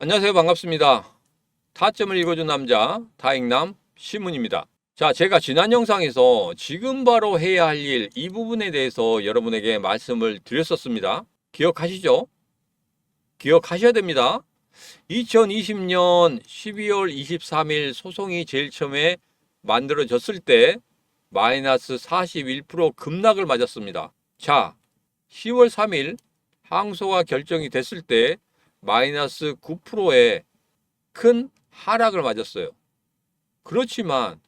안녕하세요. 반갑습니다. 타점을 읽어준 남자 다익남 신문입니다. 자, 제가 지난 영상에서 지금 바로 해야 할 일 이 부분에 대해서 여러분에게 말씀을 드렸었습니다. 기억하시죠? 기억하셔야 됩니다. 2020년 12월 23일 소송이 제일 처음에 만들어졌을 때 마이너스 41% 급락을 맞았습니다. 자, 10월 3일 항소가 결정이 됐을 때 마이너스 9%의 큰 하락을 맞았어요. 그렇지만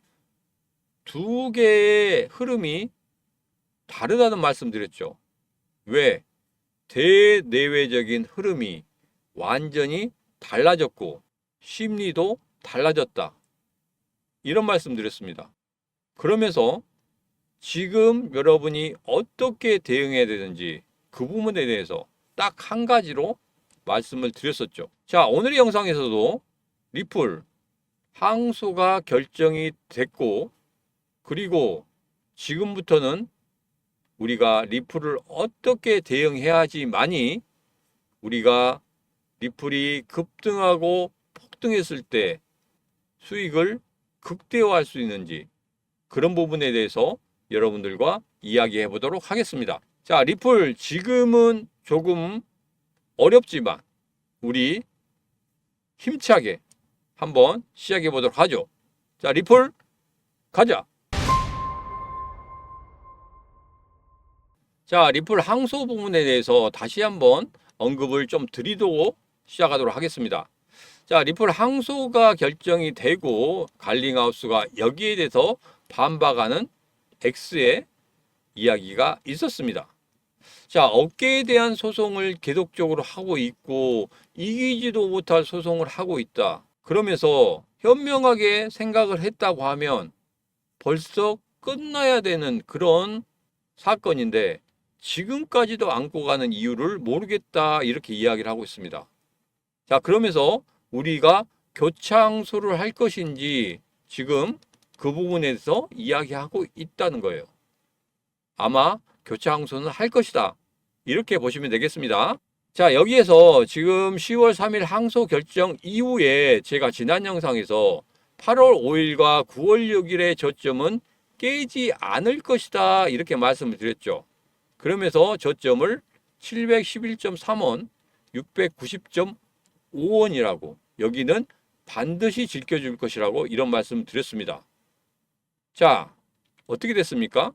두 개의 흐름이 다르다는 말씀드렸죠. 왜? 대내외적인 흐름이 완전히 달라졌고 심리도 달라졌다. 이런 말씀드렸습니다. 그러면서 지금 여러분이 어떻게 대응해야 되는지 그 부분에 대해서 딱 한 가지로 말씀을 드렸었죠. 자, 오늘의 영상에서도 리플 항소가 결정이 됐고, 그리고 지금부터는 우리가 리플을 어떻게 대응해야 하지만이 우리가 리플이 급등하고 폭등했을 때 수익을 극대화할 수 있는지 그런 부분에 대해서 여러분들과 이야기해 보도록 하겠습니다. 자, 리플 지금은 조금 어렵지만 우리 힘차게 한번 시작해 보도록 하죠. 자, 리플 가자. 자, 리플 항소 부분에 대해서 다시 한번 언급을 좀 드리도록 시작하도록 하겠습니다. 자, 리플 항소가 결정이 되고 갈링하우스가 여기에 대해서 반박하는 X의 이야기가 있었습니다. 자, 업계에 대한 소송을 계속적으로 하고 있고 이기지도 못할 소송을 하고 있다. 그러면서 현명하게 생각을 했다고 하면 벌써 끝나야 되는 그런 사건인데 지금까지도 안고 가는 이유를 모르겠다, 이렇게 이야기를 하고 있습니다. 자, 그러면서 우리가 교차항소를 할 것인지 지금 그 부분에서 이야기하고 있다는 거예요. 아마 교차항소는 할 것이다, 이렇게 보시면 되겠습니다. 자, 여기에서 지금 10월 3일 항소 결정 이후에 제가 지난 영상에서 8월 5일과 9월 6일의 저점은 깨지 않을 것이다, 이렇게 말씀을 드렸죠. 그러면서 저점을 711.3원, 690.5원이라고, 여기는 반드시 지켜줄 것이라고 이런 말씀 드렸습니다. 자, 어떻게 됐습니까?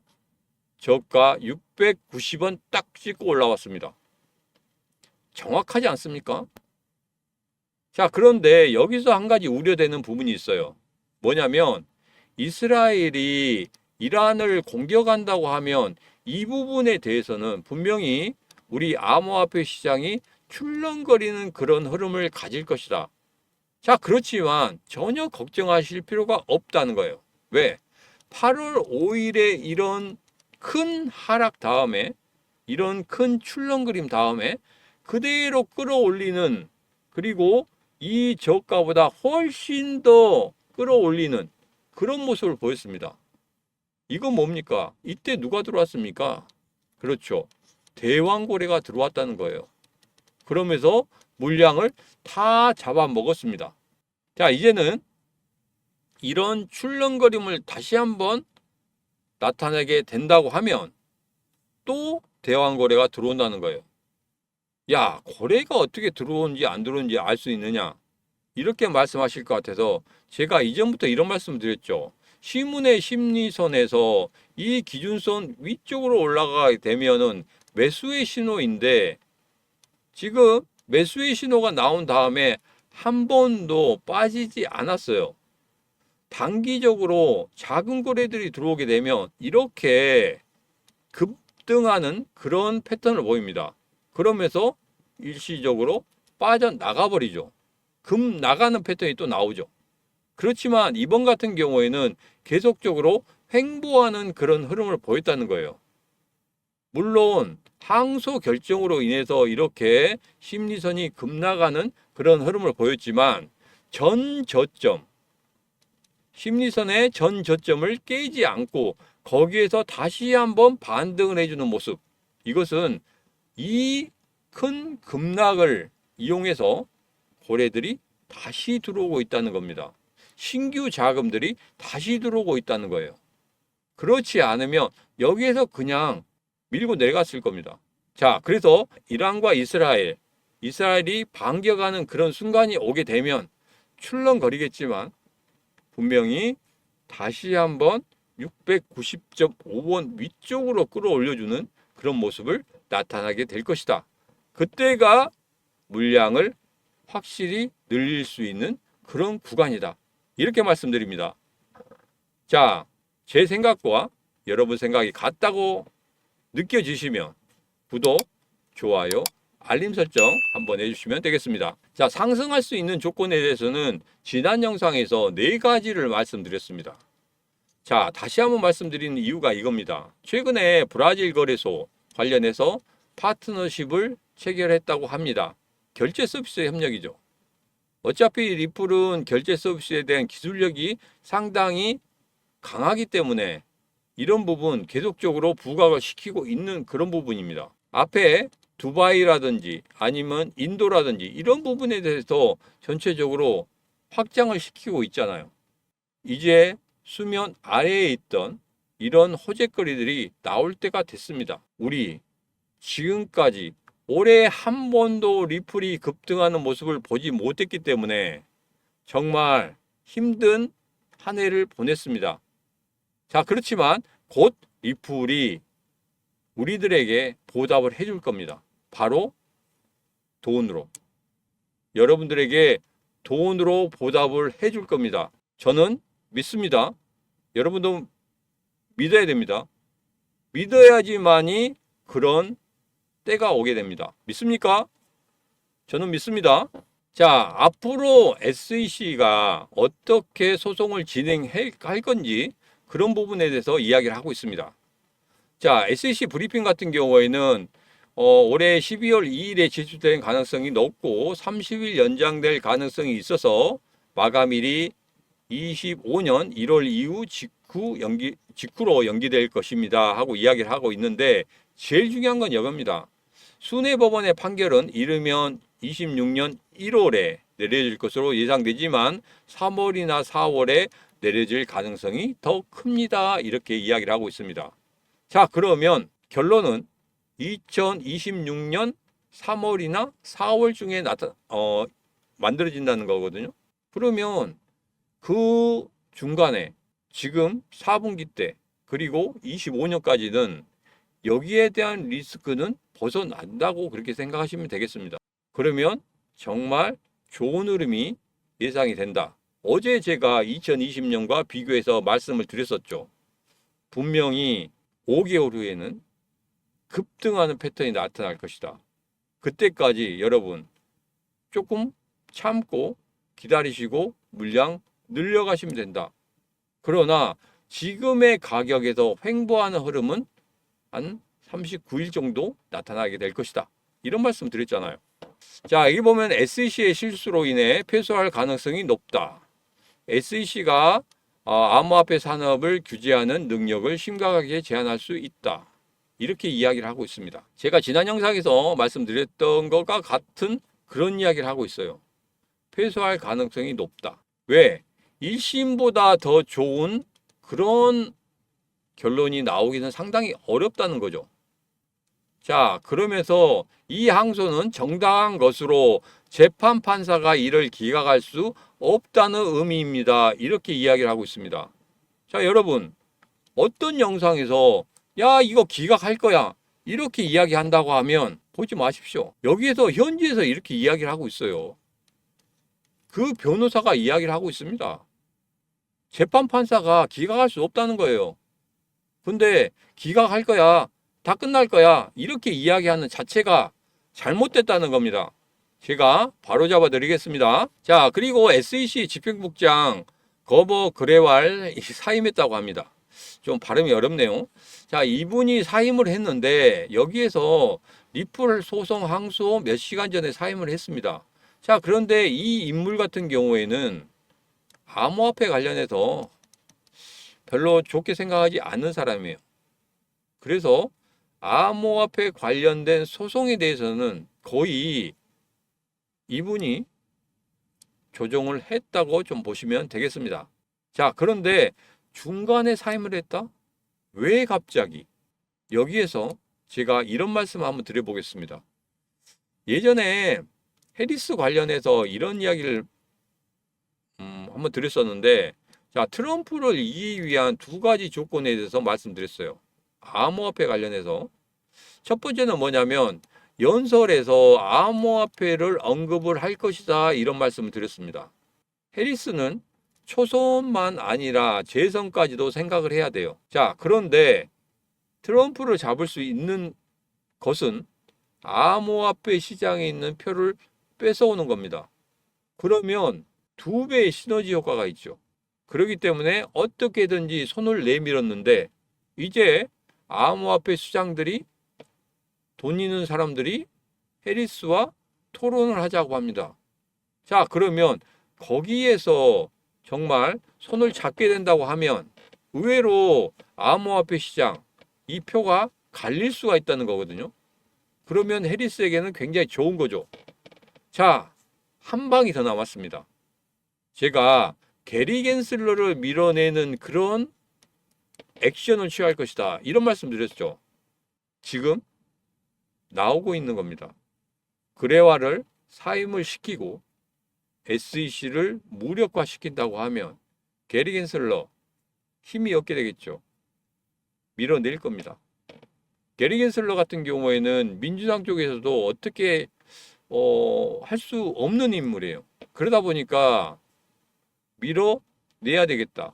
저가 690원 딱 찍고 올라왔습니다. 정확하지 않습니까? 자, 그런데 여기서 한 가지 우려되는 부분이 있어요. 뭐냐면 이스라엘이 이란을 공격한다고 하면 이 부분에 대해서는 분명히 우리 암호화폐 시장이 출렁거리는 그런 흐름을 가질 것이다. 자, 그렇지만 전혀 걱정하실 필요가 없다는 거예요. 왜? 8월 5일에 이런 큰 하락 다음에, 이런 큰 출렁거림 다음에 그대로 끌어올리는, 그리고 이 저가보다 훨씬 더 끌어올리는 그런 모습을 보였습니다. 이건 뭡니까? 이때 누가 들어왔습니까? 그렇죠. 대왕고래가 들어왔다는 거예요. 그러면서 물량을 다 잡아먹었습니다. 자, 이제는 이런 출렁거림을 다시 한번 나타내게 된다고 하면 또 대왕고래가 들어온다는 거예요. 야, 고래가 어떻게 들어오는지 안 들어오는지 알 수 있느냐? 이렇게 말씀하실 것 같아서 제가 이전부터 이런 말씀을 드렸죠. 시문의 심리선에서 이 기준선 위쪽으로 올라가게 되면은 매수의 신호인데, 지금 매수의 신호가 나온 다음에 한 번도 빠지지 않았어요. 단기적으로 작은 거래들이 들어오게 되면 이렇게 급등하는 그런 패턴을 보입니다. 그러면서 일시적으로 빠져나가 버리죠. 급 나가는 패턴이 또 나오죠. 그렇지만 이번 같은 경우에는 계속적으로 횡보하는 그런 흐름을 보였다는 거예요. 물론 항소 결정으로 인해서 이렇게 심리선이 급나가는 그런 흐름을 보였지만 전 저점, 심리선의 전 저점을 깨지 않고 거기에서 다시 한번 반등을 해주는 모습, 이것은 이 큰 급락을 이용해서 거래들이 다시 들어오고 있다는 겁니다. 신규 자금들이 다시 들어오고 있다는 거예요. 그렇지 않으면 여기에서 그냥 밀고 내려갔을 겁니다. 자, 그래서 이란과 이스라엘이 반격하는 그런 순간이 오게 되면 출렁거리겠지만 분명히 다시 한번 690.5원 위쪽으로 끌어올려주는 그런 모습을 나타나게 될 것이다. 그때가 물량을 확실히 늘릴 수 있는 그런 구간이다. 이렇게 말씀드립니다. 자, 제 생각과 여러분 생각이 같다고 느껴지시면 구독, 좋아요, 알림 설정 한번 해주시면 되겠습니다. 자, 상승할 수 있는 조건에 대해서는 지난 영상에서 4가지를 말씀드렸습니다. 자, 다시 한번 말씀드리는 이유가 이겁니다. 최근에 브라질 거래소 관련해서 파트너십을 체결했다고 합니다. 결제 서비스 협력이죠. 어차피 리플은 결제 서비스에 대한 기술력이 상당히 강하기 때문에 이런 부분 계속적으로 부각을 시키고 있는 그런 부분입니다. 앞에 두바이라든지 아니면 인도라든지 이런 부분에 대해서 전체적으로 확장을 시키고 있잖아요. 이제 수면 아래에 있던 이런 호재거리들이 나올 때가 됐습니다. 우리 지금까지 올해 한 번도 리플이 급등하는 모습을 보지 못했기 때문에 정말 힘든 한 해를 보냈습니다. 자, 그렇지만 곧 리플이 우리들에게 보답을 해줄 겁니다. 바로 돈으로. 여러분들에게 돈으로 보답을 해줄 겁니다. 저는 믿습니다. 여러분도 믿어야 됩니다. 믿어야지만이 그런 때가 오게 됩니다. 믿습니까? 저는 믿습니다. 자, 앞으로 SEC가 어떻게 소송을 진행할 건지 그런 부분에 대해서 이야기를 하고 있습니다. 자, SEC 브리핑 같은 경우에는 올해 12월 2일에 제출될 가능성이 높고 30일 연장될 가능성이 있어서 마감일이 25년 1월 이후 직후로 연기될 것입니다 하고 이야기를 하고 있는데 제일 중요한 건 이겁니다. 순회법원의 판결은 이르면 26년 1월에 내려질 것으로 예상되지만 3월이나 4월에 내려질 가능성이 더 큽니다. 이렇게 이야기를 하고 있습니다. 자, 그러면 결론은 2026년 3월이나 4월 중에 만들어진다는 거거든요. 그러면 그 중간에 지금 4분기 때 그리고 25년까지는 여기에 대한 리스크는 벗어난다고 그렇게 생각하시면 되겠습니다. 그러면 정말 좋은 흐름이 예상이 된다. 어제 제가 2020년과 비교해서 말씀을 드렸었죠. 분명히 5개월 후에는 급등하는 패턴이 나타날 것이다. 그때까지 여러분 조금 참고 기다리시고 물량 늘려가시면 된다. 그러나 지금의 가격에서 횡보하는 흐름은 한 39일 정도 나타나게 될 것이다. 이런 말씀 드렸잖아요. 자, 여기 보면 SEC의 실수로 인해 패소할 가능성이 높다. SEC가 암호화폐 산업을 규제하는 능력을 심각하게 제한할 수 있다. 이렇게 이야기를 하고 있습니다. 제가 지난 영상에서 말씀드렸던 것과 같은 그런 이야기를 하고 있어요. 패소할 가능성이 높다. 왜? 1심보다 더 좋은 그런 결론이 나오기는 상당히 어렵다는 거죠. 자, 그러면서 이 항소는 정당한 것으로 재판 판사가 이를 기각할 수 없다는 의미입니다. 이렇게 이야기를 하고 있습니다. 자, 여러분, 어떤 영상에서 야, 이거 기각할 거야. 이렇게 이야기한다고 하면 보지 마십시오. 여기에서 현지에서 이렇게 이야기를 하고 있어요. 그 변호사가 이야기를 하고 있습니다. 재판 판사가 기각할 수 없다는 거예요. 근데 기각할 거야. 다 끝날 거야. 이렇게 이야기하는 자체가 잘못됐다는 겁니다. 제가 바로 잡아 드리겠습니다. 자, 그리고 SEC 집행국장 거버 그레왈 사임했다고 합니다. 좀 발음이 어렵네요. 자, 이분이 사임을 했는데 여기에서 리플 소송 항소 몇 시간 전에 사임을 했습니다. 자, 그런데 이 인물 같은 경우에는 암호화폐 관련해서 별로 좋게 생각하지 않는 사람이에요. 그래서 암호화폐 관련된 소송에 대해서는 거의 이분이 조정을 했다고 좀 보시면 되겠습니다. 자, 그런데 중간에 사임을 했다? 왜 갑자기? 여기에서 제가 이런 말씀 한번 드려보겠습니다. 예전에 해리스 관련해서 이런 이야기를 한번 드렸었는데, 자, 트럼프를 이기기 위한 두 가지 조건에 대해서 말씀드렸어요. 암호화폐 관련해서. 첫 번째는 뭐냐면 연설에서 암호화폐를 언급을 할 것이다, 이런 말씀을 드렸습니다. 해리스는 초선만 아니라 재선까지도 생각을 해야 돼요. 자, 그런데 트럼프를 잡을 수 있는 것은 암호화폐 시장에 있는 표를 뺏어오는 겁니다. 그러면 두 배의 시너지 효과가 있죠. 그렇기 때문에 어떻게든지 손을 내밀었는데, 이제 암호화폐 수장들이, 돈 있는 사람들이 해리스와 토론을 하자고 합니다. 자, 그러면 거기에서 정말 손을 잡게 된다고 하면 의외로 암호화폐 시장, 이 표가 갈릴 수가 있다는 거거든요. 그러면 해리스에게는 굉장히 좋은 거죠. 자, 한 방이 더 남았습니다. 제가 게리 겐슬러를 밀어내는 그런 액션을 취할 것이다, 이런 말씀 드렸죠. 지금 나오고 있는 겁니다. 그레와를 사임을 시키고 SEC를 무력화시킨다고 하면 게리 겐슬러 힘이 없게 되겠죠. 밀어낼 겁니다. 게리 겐슬러 같은 경우에는 민주당 쪽에서도 어떻게 할 수 없는 인물이에요. 그러다 보니까 밀어내야 되겠다.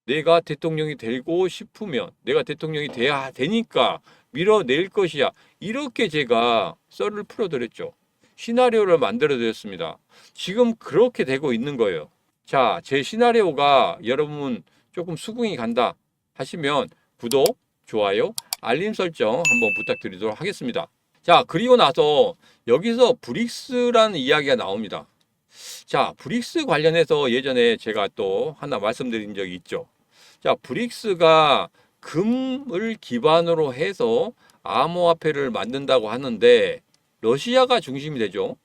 내가 대통령이 되고 싶으면, 내가 대통령이 돼야 되니까 밀어낼 것이야. 이렇게 제가 썰을 풀어드렸죠. 시나리오를 만들어드렸습니다. 지금 그렇게 되고 있는 거예요. 자, 제 시나리오가 여러분 조금 수긍이 간다 하시면 구독, 좋아요, 알림 설정 한번 부탁드리도록 하겠습니다. 자, 그리고 나서 여기서 브릭스라는 이야기가 나옵니다. 자, 브릭스 관련해서 예전에 제가 또 하나 말씀드린 적이 있죠. 자, 브릭스가 금을 기반으로 해서 암호화폐를 만든다고 하는데 러시아가 중심이 되죠.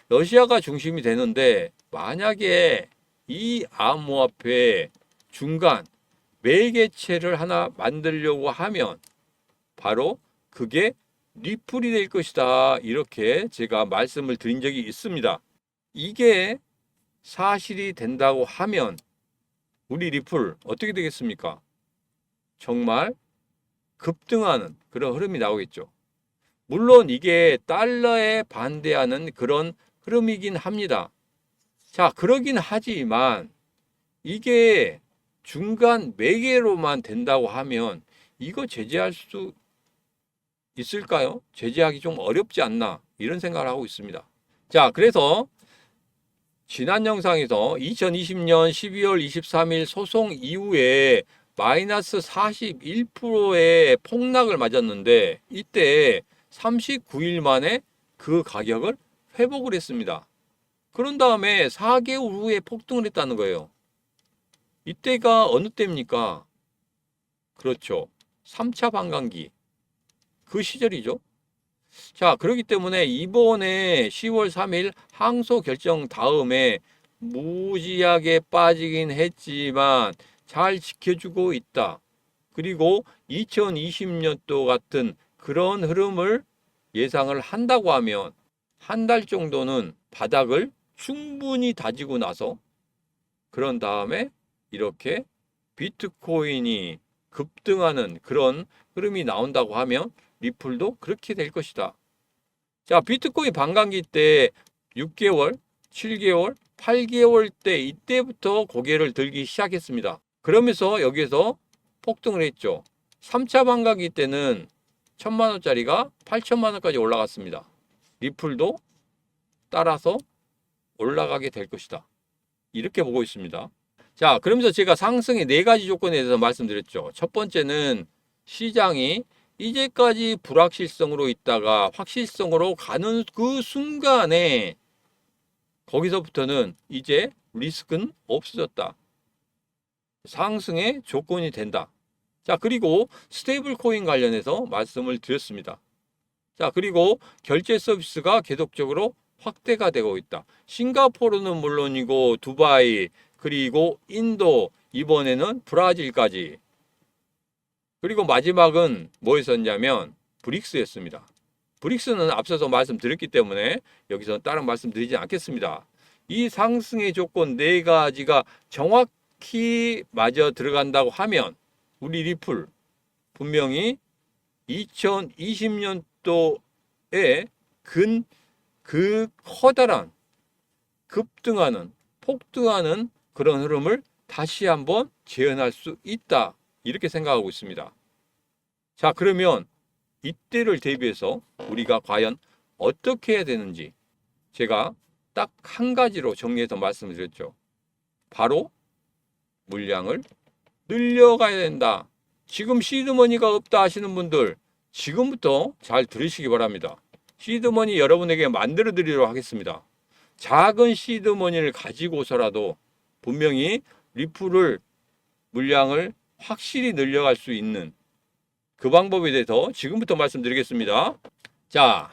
러시아가 중심이 되는데 만약에 이 암호화폐 중간 매개체를 하나 만들려고 하면 바로 그게 리플이 될 것이다, 이렇게 제가 말씀을 드린 적이 있습니다. 이게 사실이 된다고 하면 우리 리플 어떻게 되겠습니까? 정말 급등하는 그런 흐름이 나오겠죠. 물론 이게 달러에 반대하는 그런 흐름이긴 합니다. 자, 그러긴 하지만 이게 중간 매개로만 된다고 하면 이거 제재할 수 있을까요? 제재하기 좀 어렵지 않나, 이런 생각을 하고 있습니다. 자, 그래서 지난 영상에서 2020년 12월 23일 소송 이후에 마이너스 41%의 폭락을 맞았는데 이때 39일 만에 그 가격을 회복을 했습니다. 그런 다음에 4개월 후에 폭등을 했다는 거예요. 이때가 어느 때입니까? 그렇죠. 3차 반감기. 그 시절이죠. 자, 그렇기 때문에 이번에 10월 3일 항소 결정 다음에 무지하게 빠지긴 했지만 잘 지켜주고 있다. 그리고 2020년도 같은 그런 흐름을 예상을 한다고 하면 한 달 정도는 바닥을 충분히 다지고 나서 그런 다음에 이렇게 비트코인이 급등하는 그런 흐름이 나온다고 하면 리플도 그렇게 될 것이다. 자, 비트코인 반감기 때 6개월, 7개월, 8개월 때 이때부터 고개를 들기 시작했습니다. 그러면서 여기에서 폭등을 했죠. 3차 반감기 때는 1,000만 원짜리가 8천만 원까지 올라갔습니다. 리플도 따라서 올라가게 될 것이다, 이렇게 보고 있습니다. 자, 그러면서 제가 상승의 4가지 조건에 대해서 말씀드렸죠. 첫 번째는 시장이 이제까지 불확실성으로 있다가 확실성으로 가는 그 순간에 거기서부터는 이제 리스크는 없어졌다. 상승의 조건이 된다. 자, 그리고 스테이블 코인 관련해서 말씀을 드렸습니다. 자, 그리고 결제 서비스가 계속적으로 확대가 되고 있다. 싱가포르는 물론이고 두바이, 그리고 인도, 이번에는 브라질까지. 그리고 마지막은 뭐였었냐면 브릭스였습니다. 브릭스는 앞서서 말씀드렸기 때문에 여기서 다른 말씀드리지 않겠습니다. 이 상승의 조건 네 가지가 정확히 맞아 들어간다고 하면 우리 리플 분명히 2020년도에 그 커다란 급등하는 폭등하는 그런 흐름을 다시 한번 재현할 수 있다. 이렇게 생각하고 있습니다. 자, 그러면 이때를 대비해서 우리가 과연 어떻게 해야 되는지 제가 딱 한 가지로 정리해서 말씀을 드렸죠. 바로 물량을 늘려가야 된다. 지금 시드머니가 없다 하시는 분들 지금부터 잘 들으시기 바랍니다. 시드머니 여러분에게 만들어 드리도록 하겠습니다. 작은 시드머니를 가지고서라도 분명히 리플을 물량을 확실히 늘려갈 수 있는 그 방법에 대해서 지금부터 말씀드리겠습니다. 자,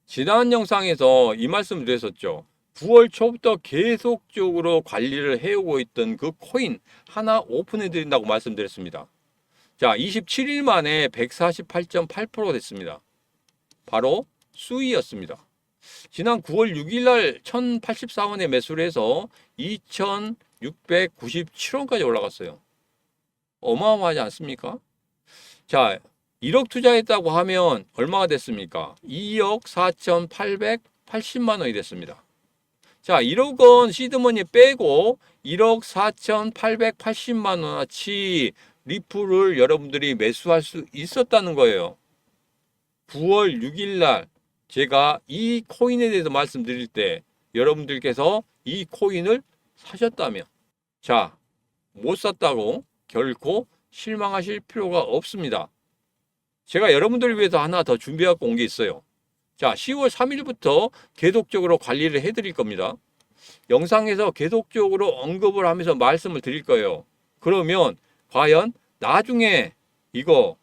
지난 영상에서 이 말씀을 드렸었죠. 9월 초부터 계속적으로 관리를 해오고 있던 그 코인 하나 오픈해 드린다고 말씀드렸습니다. 자, 27일 만에 148.8% 됐습니다. 바로 수위였습니다. 지난 9월 6일 날 1084원에 매수를 해서 2697원까지 올라갔어요. 어마어마하지 않습니까? 자, 1억 투자했다고 하면 얼마가 됐습니까? 2억 4,880만 원이 됐습니다. 자, 1억 원 시드머니 빼고 1억 4,880만 원어치 리플을 여러분들이 매수할 수 있었다는 거예요. 9월 6일 날 제가 이 코인에 대해서 말씀드릴 때 여러분들께서 이 코인을 사셨다면, 자, 못 샀다고 결코 실망하실 필요가 없습니다. 제가 여러분들을 위해서 하나 더 준비하고 온 게 있어요. 자, 10월 3일부터 계속적으로 관리를 해드릴 겁니다. 영상에서 계속적으로 언급을 하면서 말씀을 드릴 거예요. 그러면 과연 나중에 이거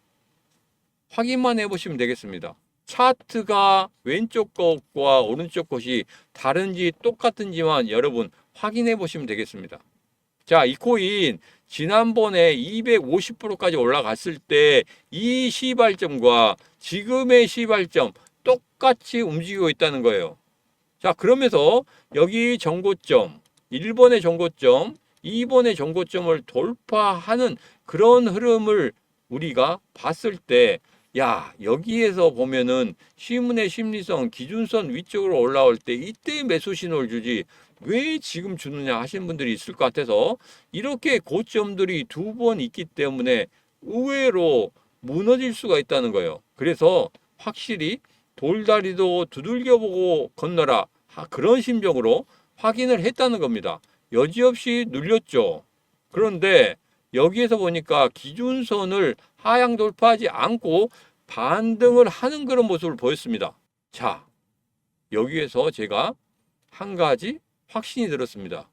확인만 해보시면 되겠습니다. 차트가 왼쪽 것과 오른쪽 것이 다른지 똑같은지만 여러분 확인해 보시면 되겠습니다. 자, 이 코인 지난번에 250%까지 올라갔을 때 이 시발점과 지금의 시발점 똑같이 움직이고 있다는 거예요. 자, 그러면서 여기 정고점, 1번의 정고점, 2번의 정고점을 돌파하는 그런 흐름을 우리가 봤을 때, 야, 여기에서 보면은 시문의 심리성 기준선 위쪽으로 올라올 때 이때 매수 신호를 주지 왜 지금 주느냐 하시는 분들이 있을 것 같아서 이렇게 고점들이 두 번 있기 때문에 의외로 무너질 수가 있다는 거예요. 그래서 확실히 돌다리도 두들겨보고 건너라, 그런 심정으로 확인을 했다는 겁니다. 여지없이 눌렸죠. 그런데 여기에서 보니까 기준선을 하향 돌파하지 않고 반등을 하는 그런 모습을 보였습니다. 자, 여기에서 제가 한 가지 확신이 들었습니다.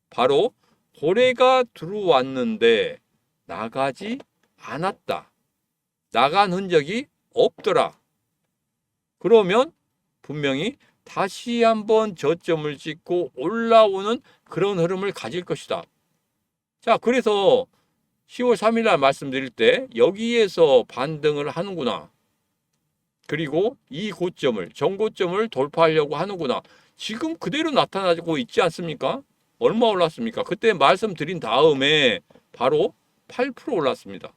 바로 고래가 들어왔는데 나가지 않았다. 나간 흔적이 없더라. 그러면 분명히 다시 한번 저점을 찍고 올라오는 그런 흐름을 가질 것이다. 자, 그래서 10월 3일 날 말씀드릴 때 여기에서 반등을 하는구나. 그리고 이 고점을, 정고점을 돌파하려고 하는구나. 지금 그대로 나타나고 있지 않습니까? 얼마 올랐습니까? 그때 말씀드린 다음에 바로 8% 올랐습니다.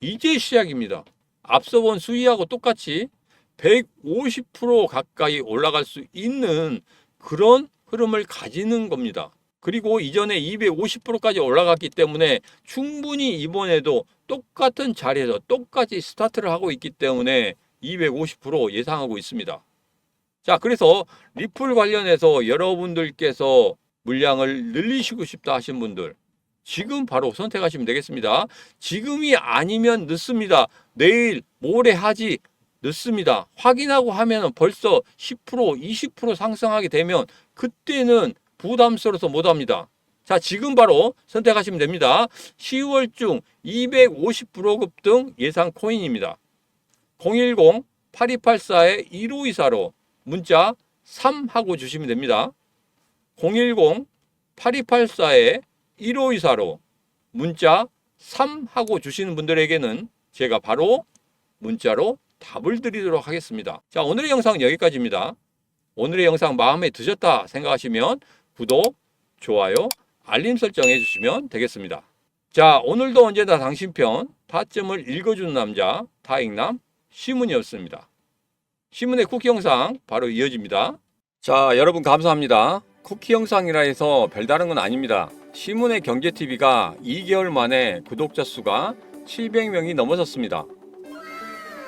이제 시작입니다. 앞서 본 수위하고 똑같이 150% 가까이 올라갈 수 있는 그런 흐름을 가지는 겁니다. 그리고 이전에 250%까지 올라갔기 때문에 충분히 이번에도 똑같은 자리에서 똑같이 스타트를 하고 있기 때문에 250% 예상하고 있습니다. 자, 그래서 리플 관련해서 여러분들께서 물량을 늘리시고 싶다 하신 분들 지금 바로 선택하시면 되겠습니다. 지금이 아니면 늦습니다. 내일, 모레 하지 늦습니다. 확인하고 하면 벌써 10%, 20% 상승하게 되면 그때는 부담스러워서 못합니다. 자, 지금 바로 선택하시면 됩니다. 10월 중 250% 급등 예상 코인입니다. 010-8284-1524로 문자 3 하고 주시면 됩니다. 010-8284-1524로 문자 3 하고 주시는 분들에게는 제가 바로 문자로 답을 드리도록 하겠습니다. 자, 오늘의 영상은 여기까지입니다. 오늘의 영상 마음에 드셨다 생각하시면 구독, 좋아요, 알림 설정해 주시면 되겠습니다. 자, 오늘도 언제나 당신 편 타점을 읽어주는 남자 타익남 시문이었습니다. 시문의 쿠키 영상 바로 이어집니다. 자, 여러분 감사합니다. 쿠키 영상이라 해서 별다른 건 아닙니다. 시문의 경제TV가 2개월 만에 구독자 수가 700명이 넘어섰습니다.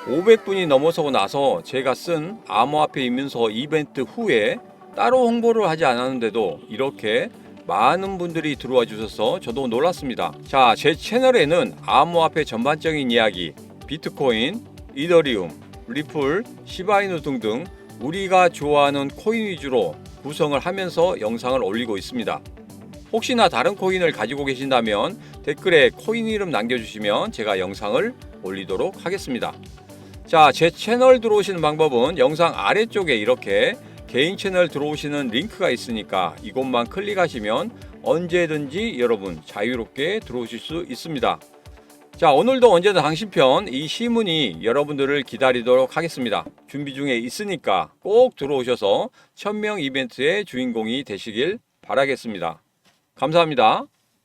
500분이 넘어서고 나서 제가 쓴 암호화폐 입문서 이벤트 후에 따로 홍보를 하지 않았는데도 이렇게 많은 분들이 들어와 주셔서 저도 놀랐습니다. 자, 제 채널에는 암호화폐 전반적인 이야기, 비트코인, 이더리움, 리플, 시바이누 등등 우리가 좋아하는 코인 위주로 구성을 하면서 영상을 올리고 있습니다. 혹시나 다른 코인을 가지고 계신다면 댓글에 코인 이름 남겨주시면 제가 영상을 올리도록 하겠습니다. 자, 제 채널 들어오시는 방법은 영상 아래쪽에 이렇게 개인 채널 들어오시는 링크가 있으니까 이곳만 클릭하시면 언제든지 여러분 자유롭게 들어오실 수 있습니다. 자, 오늘도 언제나 당신 편 이 시문이 여러분들을 기다리도록 하겠습니다. 준비 중에 있으니까 꼭 들어오셔서 1000명 이벤트의 주인공이 되시길 바라겠습니다. 감사합니다.